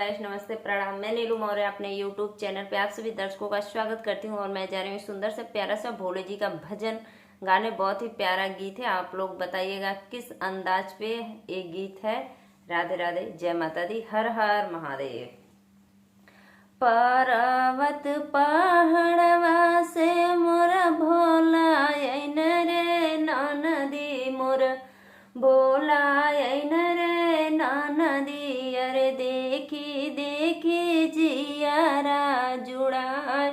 Guys नमस्ते प्रणाम। मैं नीलू मौर्य अपने यूट्यूब चैनल पे आप सभी दर्शकों का स्वागत करती हूँ और मैं जा रही हूँ सुंदर से प्यारा सा भोले जी का भजन गाने। बहुत ही प्यारा गीत है। आप लोग बताइएगा किस अंदाज पे ये गीत है। राधे राधे, जय माता दी, हर हर महादेव। पर्वत पहाड़वा से मोर भोला अइन रे नदी मोर भोला अइन रे नदी। अरे देखी देखी जियारा जुड़ाए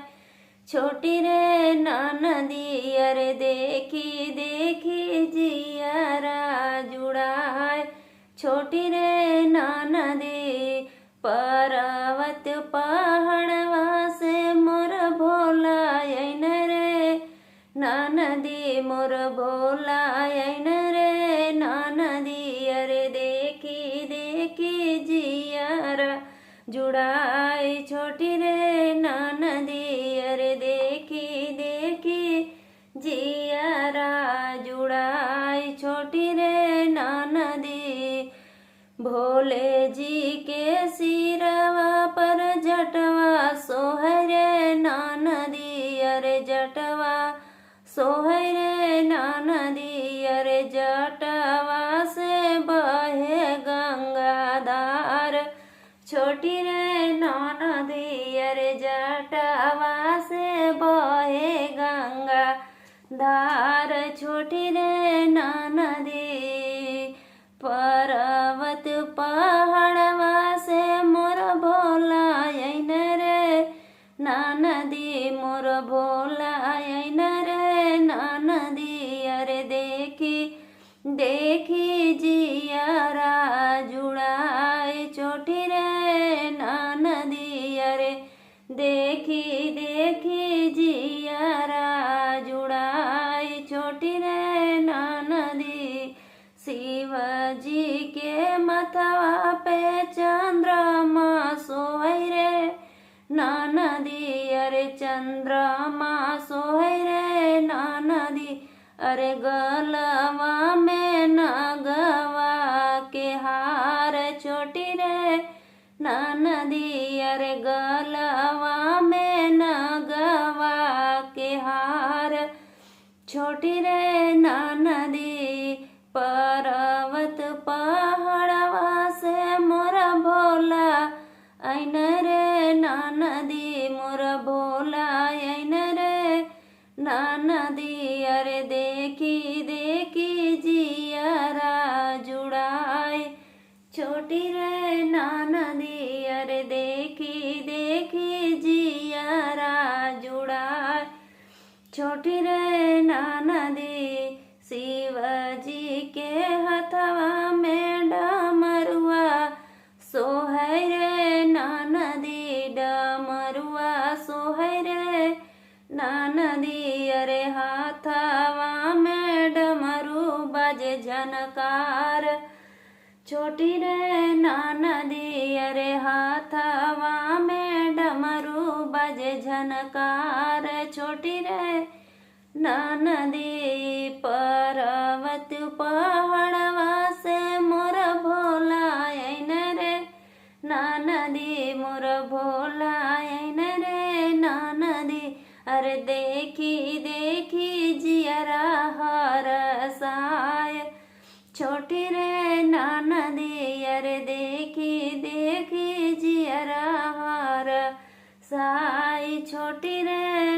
छोटी रे नदी। अरे देखी देखी जियारा जुड़ाए छोटी रे नदी। पर्वत पहाड़वा से मोर भोला अइन रे नदी मोर भोला अइन रे नदी। अरे देखी देखी जियारा जुड़ाई छोटी रे नदी। अरे देखी देखी जियारा जुड़ाई छोटी रे नदी। भोले जी के सिरवा पर जटवा सोहरे नदी। अरे जटवा सोहरे नदी। अरे जटवा से बहे गंगाधार छोटी रे नदी। अरे जटवा से बहे गंगा धार छोटी रे नदी। पर्वत पहाड़वा से मोर भोला अइन रे नदी मोर भोला अइन रे नदी। अरे देखी देखी जियारा जुड़ाए छोटी रे नदी। अरे देखी देखी जियारा जुड़ाए छोटी रे नदी। शिव जी के मथवा पे चंद्रमा सोहरे नदी। अरे चंद्रमा सोहरे नदी। अरे गलवा में नगवा के हार छोटी रे नदी। अरे गलवा में नगवा के हार छोटी रे नदी। पर्वत पहाड़वा से मोर भोला अइन रे नदी मोर भोला अइन रे नदी। अरे देखी देखी जियारा जुड़ाए छोटी रे नदी। अरे देखी देखी जियारा जुड़ाए छोटी रे नदी। शिव जी के हथवा में डमरुआ सोहरे नदी। डमरुआ सोहरे नदी। अरे हाथवा में डमरू बजे झनकार छोटी रे नदी। अरे हाथवा में डमरू बजे झनकार छोटी रे नदी। पर्वत पहाड़वा से मोर भोला अइन रे नदी मोर भोला अइन रे नदी। अरे देखी देखी जियरा हरसाय छोटी रे नदी। अरे देखी देखी जियरा हरसाय छोटी रे